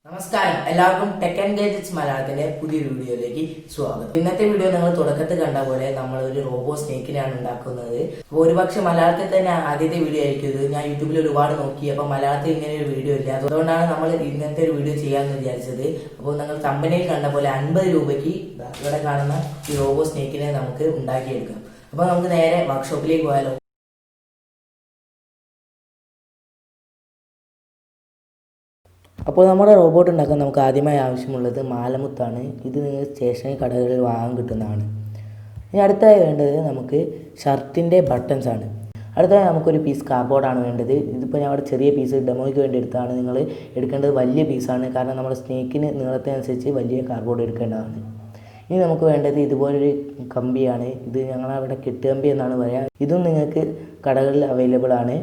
നമസ്കാരം, എല്ലാവർക്കും tech and gadgets മലയാളത്തിന്റെ പുതിയൊരു വീഡിയോയിലേക്ക് സ്വാഗതം. ഇന്നത്തെ വീഡിയോ നിങ്ങൾ തുടക്കത്തിൽ കണ്ട പോലെ നമ്മൾ ഒരു റോബോ സ്നേക്കിനെയാണ് ഉണ്ടാക്കുന്നത്. അപ്പോൾ ഒരുപക്ഷെ മലയാളത്തിൽ തന്നെ ആദ്യത്തെ വീഡിയോ ആയിരിക്കും ഇത്. ഞാൻ യൂട്യൂബിൽ ഒരുപാട് നോക്കി, അപ്പോൾ മലയാളത്തിൽ ഇങ്ങനെ ഒരു വീഡിയോ ഇല്ല. അതുകൊണ്ടാണ് നമ്മൾ ഇന്നത്തെ ഒരു വീഡിയോ ചെയ്യാമെന്ന് വിചാരിച്ചത്. അപ്പോൾ നിങ്ങൾ കമ്പനിയിൽ കണ്ട പോലെ 50 രൂപയ്ക്ക് ഇവിടെ കാണുന്ന ഈ റോബോ സ്നേക്കിനെ നമുക്ക് ഉണ്ടാക്കിയെടുക്കാം. അപ്പോൾ നമുക്ക് നേരെ വർക്ക്ഷോപ്പിലേക്ക് പോയാലോ. അപ്പോൾ നമ്മുടെ റോബോട്ട് ഉണ്ടാക്കാൻ നമുക്ക് ആദ്യമായി ആവശ്യമുള്ളത് മാലമുത്താണ്. ഇത് നിങ്ങൾ സ്റ്റേഷനറി കടകളിൽ വാങ്ങാൻ കിട്ടുന്നതാണ്. ഇനി അടുത്തായി വേണ്ടത് നമുക്ക് ഷർട്ടിൻ്റെ ബട്ടൺസ് ആണ്. അടുത്തായി നമുക്കൊരു പീസ് കാർഡ്ബോർഡാണ് വേണ്ടത്. ഇതിപ്പോൾ ഞാൻ അവിടെ ചെറിയ പീസ് ഡെമോയ്ക്ക് വേണ്ടി എടുത്താണ്. നിങ്ങൾ എടുക്കേണ്ടത് വലിയ പീസാണ്, കാരണം നമ്മുടെ സ്നേക്കിന് നീളത്തിനനുസരിച്ച് വലിയ കാർഡ്ബോർഡ് എടുക്കേണ്ടതാണ്. ഇനി നമുക്ക് വേണ്ടത് ഇതുപോലൊരു കമ്പിയാണ്. ഇത് ഞങ്ങളവിടെ കെട്ടുകമ്പി എന്നാണ് പറയുക. ഇതും നിങ്ങൾക്ക് കടകളിൽ അവൈലബിൾ ആണ്.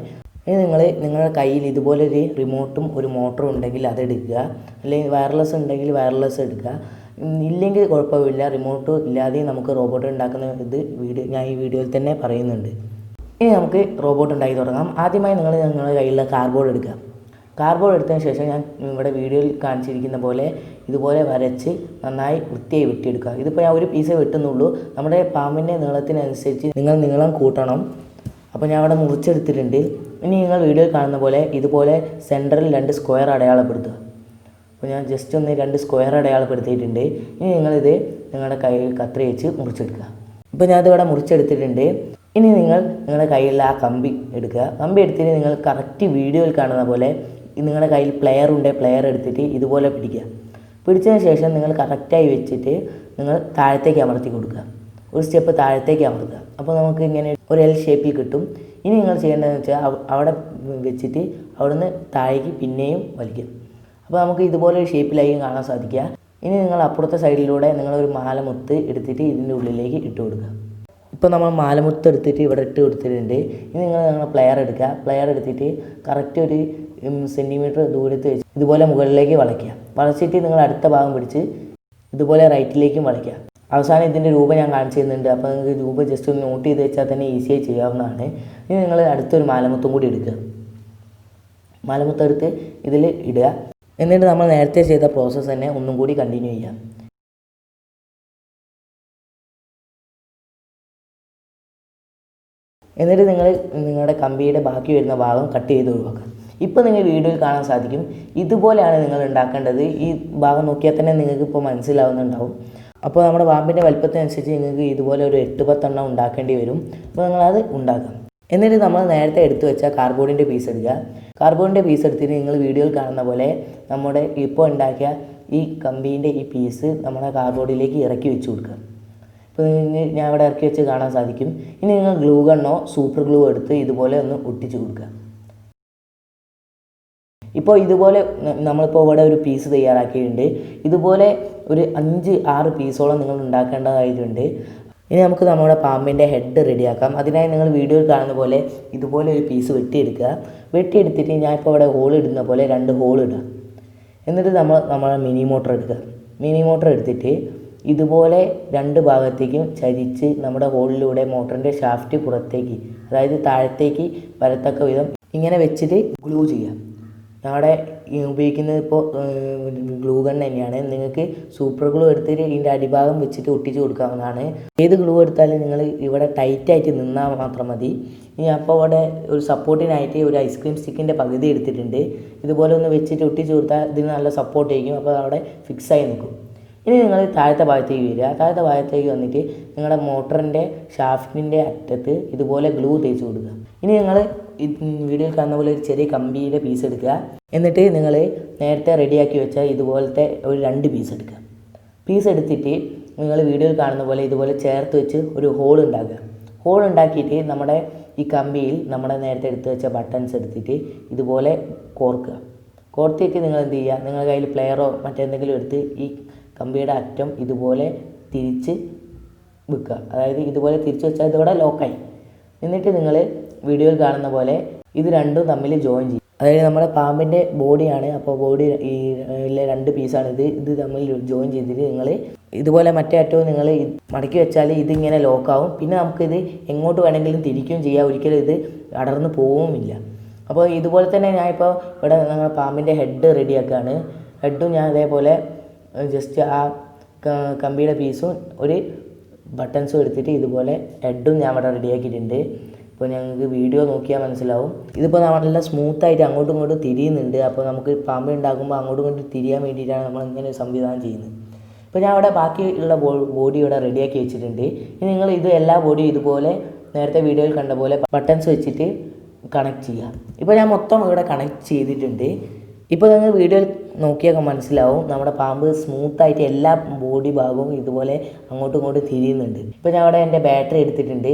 ഇനി നിങ്ങളുടെ കയ്യിൽ ഇതുപോലൊരു റിമോട്ടും ഒരു മോട്ടറും ഉണ്ടെങ്കിൽ അതെടുക്കുക, അല്ലെങ്കിൽ വയർലെസ് ഉണ്ടെങ്കിൽ വയർലെസ് എടുക്കുക. ഇല്ലെങ്കിൽ കുഴപ്പമില്ല, റിമോട്ട് ഇല്ലാതെ നമുക്ക് റോബോട്ട് ഉണ്ടാക്കുന്ന ഞാൻ ഈ വീഡിയോയിൽ തന്നെ പറയുന്നുണ്ട്. ഇനി നമുക്ക് റോബോട്ട് ഉണ്ടാക്കി തുടങ്ങാം. ആദ്യമായി നിങ്ങളുടെ കയ്യിലുള്ള കാർഡ്ബോർഡ് എടുക്കുക. കാർഡ്ബോർഡ് എടുത്തതിന് ശേഷം ഞാൻ ഇവിടെ വീഡിയോയിൽ കാണിച്ചിരിക്കുന്ന പോലെ ഇതുപോലെ വരച്ച് നന്നായി വൃത്തിയായി വെട്ടിയെടുക്കുക. ഇതിപ്പോൾ ഞാൻ ഒരു പീസേ വെട്ടുന്നുള്ളൂ. നമ്മുടെ പാമ്പിൻ്റെ നീളത്തിനനുസരിച്ച് നിങ്ങൾ നീളം കൂട്ടണം. അപ്പോൾ ഞാൻ അവിടെ മുറിച്ചെടുത്തിട്ടുണ്ട്. ഇനി നിങ്ങൾ വീഡിയോയിൽ കാണുന്ന പോലെ ഇതുപോലെ സെൻറ്ററിൽ 2 സ്ക്വയർ അടയാളപ്പെടുത്തുക. അപ്പോൾ ഞാൻ ജസ്റ്റ് ഒന്ന് 2 സ്ക്വയർ അടയാളപ്പെടുത്തിയിട്ടുണ്ട്. ഇനി നിങ്ങളിത് നിങ്ങളുടെ കയ്യിൽ കത്രി വെച്ച് മുറിച്ചെടുക്കുക. ഇപ്പോൾ ഞാനിതിവിടെ മുറിച്ചെടുത്തിട്ടുണ്ട്. ഇനി നിങ്ങളുടെ കയ്യിലുള്ള ആ കമ്പി എടുക്കുക. കമ്പി എടുത്തിട്ട് നിങ്ങൾ കറക്റ്റ് വീഡിയോയിൽ കാണുന്ന പോലെ നിങ്ങളുടെ കയ്യിൽ പ്ലെയർ ഉണ്ടെങ്കിൽ പ്ലെയർ എടുത്തിട്ട് ഇതുപോലെ പിടിക്കുക. പിടിച്ചതിന് ശേഷം നിങ്ങൾ കറക്റ്റായി വെച്ചിട്ട് നിങ്ങൾ താഴത്തേക്ക് അമർത്തി കൊടുക്കുക. ഒരു സ്റ്റെപ്പ് താഴത്തേക്ക് അമർത്തുക. അപ്പോൾ നമുക്ക് ഇങ്ങനെ ഒരു എൽ ഷേപ്പിൽ കിട്ടും. ഇനി നിങ്ങൾ ചെയ്യേണ്ടതെന്ന് വെച്ചാൽ അവിടെ വെച്ചിട്ട് അവിടുന്ന് താഴേക്ക് പിന്നെയും വലിക്കുക. അപ്പോൾ നമുക്ക് ഇതുപോലെ ഒരു ഷേപ്പിലായിരിക്കും കാണാൻ സാധിക്കുക. ഇനി നിങ്ങൾ അപ്പുറത്തെ സൈഡിലൂടെ നിങ്ങളൊരു മാലമുത്ത് എടുത്തിട്ട് ഇതിൻ്റെ ഉള്ളിലേക്ക് ഇട്ട് കൊടുക്കുക. ഇപ്പോൾ നമ്മൾ മാലമുത്ത് എടുത്തിട്ട് ഇവിടെ ഇട്ട് കൊടുത്തിട്ടുണ്ട്. ഇനി നിങ്ങൾ പ്ലെയർ എടുക്കുക. പ്ലെയർ എടുത്തിട്ട് കറക്റ്റ് ഒരു സെൻറ്റിമീറ്റർ ദൂരത്ത് വെച്ച് ഇതുപോലെ മുകളിലേക്ക് വളയ്ക്കുക. വളച്ചിട്ട് നിങ്ങൾ അടുത്ത ഭാഗം പിടിച്ച് ഇതുപോലെ റൈറ്റിലേക്കും വളയ്ക്കുക. അവസാനം ഇതിൻ്റെ രൂപം ഞാൻ കാണിച്ചു തരുന്നുണ്ട്. അപ്പോൾ നിങ്ങൾക്ക് രൂപം ജസ്റ്റ് ഒന്ന് നോട്ട് ചെയ്ത് വെച്ചാൽ തന്നെ ഈസിയായി ചെയ്യാവുന്നതാണ്. ഇനി നിങ്ങൾ അടുത്തൊരു മാലമുത്തും കൂടി എടുക്കുക. മാലമുത്തെടുത്ത് ഇതിൽ ഇടുക. എന്നിട്ട് നമ്മൾ നേരത്തെ ചെയ്ത പ്രോസസ്സ് തന്നെ ഒന്നും കൂടി കണ്ടിന്യൂ ചെയ്യാം. എന്നിട്ട് നിങ്ങളുടെ കമ്പിയുടെ ബാക്കി വരുന്ന ഭാഗം കട്ട് ചെയ്ത് ഒഴിവാക്കാം. ഇപ്പോൾ നിങ്ങൾ വീഡിയോയിൽ കാണാൻ സാധിക്കും. ഇതുപോലെയാണ് നിങ്ങൾ ഉണ്ടാക്കേണ്ടത്. ഈ ഭാഗം നോക്കിയാൽ തന്നെ നിങ്ങൾക്ക് ഇപ്പോൾ മനസ്സിലാവുന്നുണ്ടാവും. അപ്പോൾ നമ്മുടെ പാമ്പിൻ്റെ വലുപ്പത്തിനനുസരിച്ച് നിങ്ങൾക്ക് ഇതുപോലെ ഒരു 8-10 എണ്ണം ഉണ്ടാക്കേണ്ടി വരും. അപ്പോൾ നിങ്ങളത് ഉണ്ടാക്കാം. എന്നിട്ട് നമ്മൾ നേരത്തെ എടുത്തു വെച്ച കാർഡ്ബോർഡിൻ്റെ പീസ് എടുക്കുക. കാർഡ്ബോർഡിൻ്റെ പീസ് എടുത്തിട്ട് നിങ്ങൾ വീഡിയോയിൽ കാണുന്ന പോലെ നമ്മുടെ ഇപ്പോൾ ഉണ്ടാക്കിയ ഈ കമ്പീൻ്റെ ഈ പീസ് നമ്മുടെ കാർഡ്ബോർഡിലേക്ക് ഇറക്കി വെച്ച് കൊടുക്കുക. ഇപ്പോൾ ഞാൻ ഇവിടെ ഇറക്കി വെച്ച് കാണാൻ സാധിക്കും. ഇനി നിങ്ങൾ ഗ്ലൂ ഗണ്ണോ സൂപ്പർ ഗ്ലൂ എടുത്ത് ഇതുപോലെ ഒന്ന് ഒട്ടിച്ച് കൊടുക്കുക. ഇപ്പോൾ ഇതുപോലെ നമ്മളിപ്പോൾ ഇവിടെ ഒരു പീസ് തയ്യാറാക്കിയിട്ടുണ്ട്. ഇതുപോലെ ഒരു 5-6 പീസോളം നിങ്ങൾ ഉണ്ടാക്കേണ്ടതായിട്ടുണ്ട്. ഇനി നമുക്ക് നമ്മുടെ പാമ്പിൻ്റെ ഹെഡ് റെഡിയാക്കാം. അതിനായി നിങ്ങൾ വീഡിയോയിൽ കാണുന്ന പോലെ ഇതുപോലെ ഒരു പീസ് വെട്ടിയെടുക്കുക. വെട്ടിയെടുത്തിട്ട് ഞാൻ ഇപ്പോൾ ഇവിടെ ഹോൾ ഇടുന്ന പോലെ 2 ഹോൾ ഇടുക. എന്നിട്ട് നമ്മളെ മിനി മോട്ടർ എടുക്കുക. മിനി മോട്ടർ എടുത്തിട്ട് ഇതുപോലെ 2 ഭാഗത്തേക്കും ചരിച്ച് നമ്മുടെ ഹോളിലൂടെ മോട്ടറിൻ്റെ ഷാഫ്റ്റ് പുറത്തേക്ക്, അതായത് താഴത്തേക്ക് വരത്തക്ക വിധം ഇങ്ങനെ വെച്ചിട്ട് ഗ്ലൂ ചെയ്യുക. ഞങ്ങളുടെ ഉപയോഗിക്കുന്നത് ഇപ്പോൾ ഗ്ലൂ ഗൺ തന്നെയാണ്. നിങ്ങൾക്ക് സൂപ്പർ ഗ്ലൂ എടുത്തിട്ട് ഇതിൻ്റെ അടിഭാഗം വെച്ചിട്ട് ഒട്ടിച്ച് കൊടുക്കാവുന്നതാണ്. ഏത് ഗ്ലൂ എടുത്താലും നിങ്ങൾ ഇവിടെ ടൈറ്റായിട്ട് നിന്നാൽ മാത്രം മതി. ഇനി അപ്പോൾ അവിടെ ഒരു സപ്പോർട്ടിനായിട്ട് ഒരു ഐസ്ക്രീം സ്റ്റിക്കിൻ്റെ പകുതി എടുത്തിട്ടുണ്ട്. ഇതുപോലെ ഒന്ന് വെച്ചിട്ട് ഒട്ടിച്ച് കൊടുത്താൽ ഇതിന് നല്ല സപ്പോർട്ട് ചെയ്യും. അപ്പോൾ അവിടെ ഫിക്സായി നിൽക്കും. ഇനി നിങ്ങൾ താഴത്തെ ഭാഗത്തേക്ക് വരിക. താഴത്തെ ഭാഗത്തേക്ക് വന്നിട്ട് നിങ്ങളുടെ മോട്ടറിൻ്റെ ഷാഫ്റ്റിൻ്റെ അറ്റത്ത് ഇതുപോലെ ഗ്ലൂ തേച്ച് കൊടുക്കുക. ഇനി നിങ്ങൾ വീഡിയോയിൽ കാണുന്ന പോലെ ഒരു ചെറിയ കമ്പിയുടെ പീസ് എടുക്കുക. എന്നിട്ട് നിങ്ങൾ നേരത്തെ റെഡിയാക്കി വെച്ചാൽ ഇതുപോലത്തെ ഒരു 2 പീസ് എടുക്കുക. പീസ് എടുത്തിട്ട് നിങ്ങൾ വീഡിയോയിൽ കാണുന്ന പോലെ ഇതുപോലെ ചേർത്ത് വെച്ച് ഒരു ഹോൾ ഉണ്ടാക്കുക. ഹോൾ ഉണ്ടാക്കിയിട്ട് നമ്മുടെ ഈ കമ്പിയിൽ നമ്മുടെ നേരത്തെ എടുത്ത് വെച്ച ബട്ടൺസ് എടുത്തിട്ട് ഇതുപോലെ കോർക്കുക. കോർത്തിട്ട് നിങ്ങൾ എന്ത് ചെയ്യുക, നിങ്ങളുടെ കയ്യിൽ പ്ലെയറോ മറ്റെന്തെങ്കിലും എടുത്ത് ഈ കമ്പിയുടെ അറ്റം ഇതുപോലെ തിരിച്ച് വെക്കുക. അതായത് ഇതുപോലെ തിരിച്ച് വെച്ചാൽ ഇതിവിടെ ലോക്കായി. എന്നിട്ട് നിങ്ങൾ വീഡിയോയിൽ കാണുന്ന പോലെ ഇത് രണ്ടും തമ്മിൽ ജോയിൻ ചെയ്യും. അതായത് നമ്മുടെ പാമ്പിൻ്റെ ബോഡിയാണ്. അപ്പോൾ ബോഡി ഈ 2 പീസാണിത്. ഇത് തമ്മിൽ ജോയിൻ ചെയ്തിട്ട് നിങ്ങൾ ഇതുപോലെ മറ്റേ അറ്റവും നിങ്ങൾ മടക്കി വെച്ചാൽ ഇതിങ്ങനെ ലോക്കാവും. പിന്നെ നമുക്കിത് എങ്ങോട്ട് വേണമെങ്കിലും തിരിക്കുകയും ചെയ്യാം. ഒരിക്കലും ഇത് അടർന്ന് പോവുമില്ല. അപ്പോൾ ഇതുപോലെ തന്നെ ഞാനിപ്പോൾ ഇവിടെ ഞങ്ങൾ പാമ്പിൻ്റെ ഹെഡ് റെഡിയാക്കുകയാണ്. ഹെഡും ഞാൻ അതേപോലെ ജസ്റ്റ് ആ കമ്പിയുടെ പീസും ഒരു ബട്ടൺസും എടുത്തിട്ട് ഇതുപോലെ ഹെഡും ഞാൻ ഇവിടെ റെഡിയാക്കിയിട്ടുണ്ട്. ഇപ്പോൾ ഞങ്ങൾക്ക് വീഡിയോ നോക്കിയാൽ മനസ്സിലാവും. ഇതിപ്പോൾ നല്ല സ്മൂത്തായിട്ട് അങ്ങോട്ടും ഇങ്ങോട്ടും തിരിയുന്നുണ്ട്. അപ്പോൾ നമുക്ക് പാമ്പ് ഉണ്ടാക്കുമ്പോൾ അങ്ങോട്ടും ഇങ്ങോട്ടും തിരിയാൻ വേണ്ടിയിട്ടാണ് നമ്മൾ ഇങ്ങനെ ഒരു സംവിധാനം ചെയ്യുന്നത്. ഇപ്പോൾ ഞാൻ അവിടെ ബാക്കിയുള്ള ബോഡി ഇവിടെ റെഡിയാക്കി വെച്ചിട്ടുണ്ട്. ഇനി നിങ്ങൾ ഇത് എല്ലാ ബോഡിയും ഇതുപോലെ നേരത്തെ വീഡിയോയിൽ കണ്ട പോലെ ബട്ടൺസ് വെച്ചിട്ട് കണക്ട് ചെയ്യുക. ഇപ്പോൾ ഞാൻ മൊത്തം ഇവിടെ കണക്ട് ചെയ്തിട്ടുണ്ട്. ഇപ്പോൾ നിങ്ങൾ വീഡിയോയിൽ നോക്കിയാൽ മനസ്സിലാവും നമ്മുടെ പാമ്പ് സ്മൂത്തായിട്ട് എല്ലാ ബോഡി ഭാഗവും ഇതുപോലെ അങ്ങോട്ടും ഇങ്ങോട്ടും തിരിയുന്നുണ്ട്. ഇപ്പോൾ ഞാൻ അവിടെ എൻ്റെ ബാറ്ററി എടുത്തിട്ടുണ്ട്.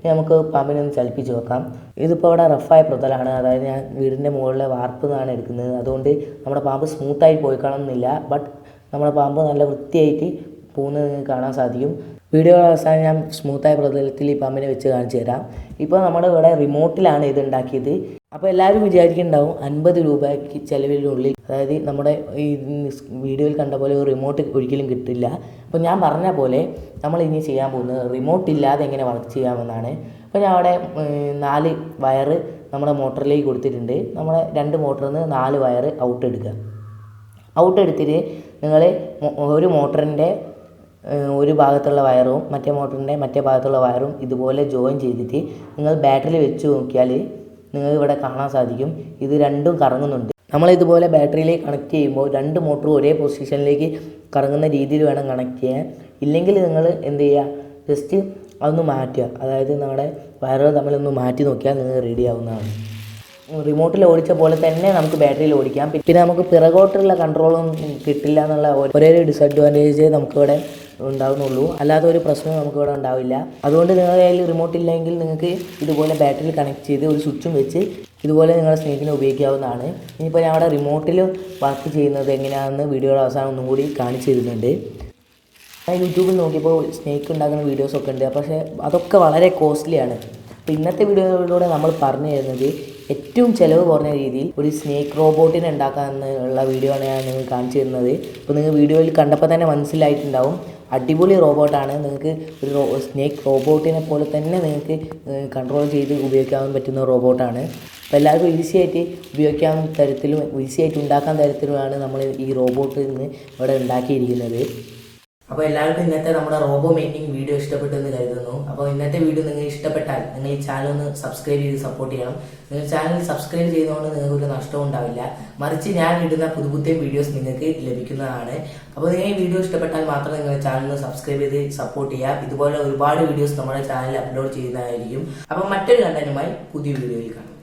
നമുക്ക് പാമ്പിനെ ഒന്ന് ചലിപ്പിച്ച് നോക്കാം. ഇതിപ്പോൾ ഇവിടെ റഫായ പ്രതലാണ്, അതായത് ഞാൻ വീടിൻ്റെ മുകളിലെ വാർപ്പ് നിന്നാണ് എടുക്കുന്നത്. അതുകൊണ്ട് നമ്മുടെ പാമ്പ് സ്മൂത്തായി പോയി കാണുന്നില്ല. ബട്ട് നമ്മുടെ പാമ്പ് നല്ല വൃത്തിയായിട്ട് പോകുന്നത് നിങ്ങൾക്ക് കാണാൻ സാധിക്കും. വീഡിയോ അവസാനം ഞാൻ സ്മൂത്തായ പ്രതലത്തിൽ ഈ പാമ്പിനെ വെച്ച് കാണിച്ചു തരാം. ഇപ്പോൾ നമ്മുടെ ഇവിടെ റിമോട്ടിലാണ് ഇത് ഉണ്ടാക്കിയത്. അപ്പോൾ എല്ലാവരും വിചാരിക്കുന്നുണ്ടാവും 50 രൂപയ്ക്ക് ചിലവിനുള്ളിൽ, അതായത് നമ്മുടെ ഈ വീഡിയോയിൽ കണ്ട പോലെ ഒരു റിമോട്ട് ഒരിക്കലും കിട്ടില്ല. അപ്പോൾ ഞാൻ പറഞ്ഞ പോലെ നമ്മൾ ഇനി ചെയ്യാൻ പോകുന്നത് റിമോട്ട് ഇല്ലാതെ എങ്ങനെ വർക്ക് ചെയ്യാമെന്നാണ്. അപ്പോൾ ഞാൻ അവിടെ 4 വയറ് നമ്മുടെ മോട്ടറിലേക്ക് കൊടുത്തിട്ടുണ്ട്. നമ്മുടെ 2 മോട്ടറിൽ നിന്ന് 4 വയറ് ഔട്ട് എടുക്കുക. ഔട്ട് എടുത്തിട്ട് നിങ്ങൾ ഒരു മോട്ടറിൻ്റെ ഒരു ഭാഗത്തുള്ള വയറും മറ്റേ മോട്ടറിൻ്റെ മറ്റേ ഭാഗത്തുള്ള വയറും ഇതുപോലെ ജോയിൻ ചെയ്തിട്ട് നിങ്ങൾ ബാറ്ററിയിൽ വെച്ച് നോക്കിയാൽ നിങ്ങൾക്ക് ഇവിടെ കാണാൻ സാധിക്കും ഇത് രണ്ടും കറങ്ങുന്നുണ്ട്. നമ്മളിതുപോലെ ബാറ്ററിയിലേക്ക് കണക്ട് ചെയ്യുമ്പോൾ 2 മോട്ടറും ഒരേ പൊസിഷനിലേക്ക് കറങ്ങുന്ന രീതിയിൽ വേണം കണക്ട് ചെയ്യാൻ. ഇല്ലെങ്കിൽ നിങ്ങൾ എന്ത് ചെയ്യുക, ജസ്റ്റ് അതൊന്ന് മാറ്റുക, അതായത് നമ്മുടെ വയറുകൾ തമ്മിലൊന്ന് മാറ്റി നോക്കിയാൽ നിങ്ങൾക്ക് റെഡി ആവുന്നതാണ്. റിമോട്ടിൽ ഓടിച്ച പോലെ തന്നെ നമുക്ക് ബാറ്ററിയിൽ ഓടിക്കാം. പിന്നെ നമുക്ക് പിറകോട്ടുള്ള കൺട്രോളൊന്നും കിട്ടില്ല എന്നുള്ള ഒരേ ഒരു ഡിസഡ്വാൻറ്റേജ് നമുക്കിവിടെ ഉണ്ടാകുന്നുള്ളൂ. അല്ലാതെ ഒരു പ്രശ്നവും നമുക്കിവിടെ ഉണ്ടാവില്ല. അതുകൊണ്ട് നിങ്ങളുടെ കയ്യിൽ റിമോട്ട് ഇല്ലെങ്കിൽ നിങ്ങൾക്ക് ഇതുപോലെ ബാറ്ററിയിൽ കണക്ട് ചെയ്ത് ഒരു സ്വിച്ചും വെച്ച് ഇതുപോലെ നിങ്ങളുടെ സ്നേക്കിനെ ഉപയോഗിക്കാവുന്നതാണ്. ഇനിയിപ്പോൾ ഞാൻ അവിടെ റിമോട്ടിൽ വർക്ക് ചെയ്യുന്നത് എങ്ങനെയാണെന്ന് വീഡിയോയുടെ അവസാനം ഒന്നും കൂടി കാണിച്ചു തരുന്നുണ്ട്. ഞാൻ യൂട്യൂബിൽ നോക്കിയപ്പോൾ സ്നേക്ക് ഉണ്ടാക്കുന്ന വീഡിയോസൊക്കെ ഉണ്ട്, പക്ഷേ അതൊക്കെ വളരെ കോസ്റ്റ്ലിയാണ്. അപ്പോൾ ഇന്നത്തെ വീഡിയോയിലൂടെ നമ്മൾ പറഞ്ഞു തരുന്നത് ഏറ്റവും ചിലവ് കുറഞ്ഞ രീതിയിൽ ഒരു സ്നേക്ക് റോബോട്ടിനെ ഉണ്ടാക്കാനുള്ള വീഡിയോ ആണ് ഞാൻ നിങ്ങൾക്ക് കാണിച്ചു തരുന്നത്. അപ്പോൾ നിങ്ങൾ വീഡിയോയിൽ കണ്ടപ്പോൾ തന്നെ മനസ്സിലായിട്ടുണ്ടാവും, അടിപൊളി റോബോട്ടാണ്. നിങ്ങൾക്ക് ഒരു സ്നേക്ക് റോബോട്ടിനെ പോലെ തന്നെ നിങ്ങൾക്ക് കൺട്രോൾ ചെയ്ത് ഉപയോഗിക്കാൻ പറ്റുന്ന റോബോട്ടാണ്. അപ്പോൾ എല്ലാവർക്കും ഈസി ആയിട്ട് ഉപയോഗിക്കാൻ തരത്തിലും ഈസി ആയിട്ട് ഉണ്ടാക്കാൻ തരത്തിലുമാണ് നമ്മൾ ഈ റോബോട്ട് ഇന്ന് ഇവിടെ ഉണ്ടാക്കിയിരിക്കുന്നത്. അപ്പോൾ എല്ലാവർക്കും ഇന്നത്തെ നമ്മുടെ റോബോ മേക്കിംഗ് വീഡിയോ ഇഷ്ടപ്പെട്ടെന്ന് കരുതുന്നു. അപ്പോൾ ഇന്നത്തെ വീഡിയോ നിങ്ങൾക്ക് ഇഷ്ടപ്പെട്ടാൽ നിങ്ങൾ ഈ ചാനൽ ഒന്ന് സബ്സ്ക്രൈബ് ചെയ്ത് സപ്പോർട്ട് ചെയ്യണം. നിങ്ങൾ ചാനൽ സബ്സ്ക്രൈബ് ചെയ്യുന്നതുകൊണ്ട് നിങ്ങൾക്ക് ഒരു നഷ്ടവും ഉണ്ടാവില്ല, മറിച്ച് ഞാൻ ഇടുന്ന പുതിയ വീഡിയോസ് നിങ്ങൾക്ക് ലഭിക്കുന്നതാണ്. അപ്പോൾ നിങ്ങൾ ഈ വീഡിയോ ഇഷ്ടപ്പെട്ടാൽ മാത്രം നിങ്ങൾ ചാനൽ സബ്സ്ക്രൈബ് ചെയ്ത് സപ്പോർട്ട് ചെയ്യുക. ഇതുപോലെ ഒരുപാട് വീഡിയോസ് നമ്മുടെ ചാനലിൽ അപ്ലോഡ് ചെയ്യുന്നതായിരിക്കും. അപ്പോൾ മറ്റൊരു കണ്ടന്റുമായി പുതിയ വീഡിയോയിൽ കാണാം.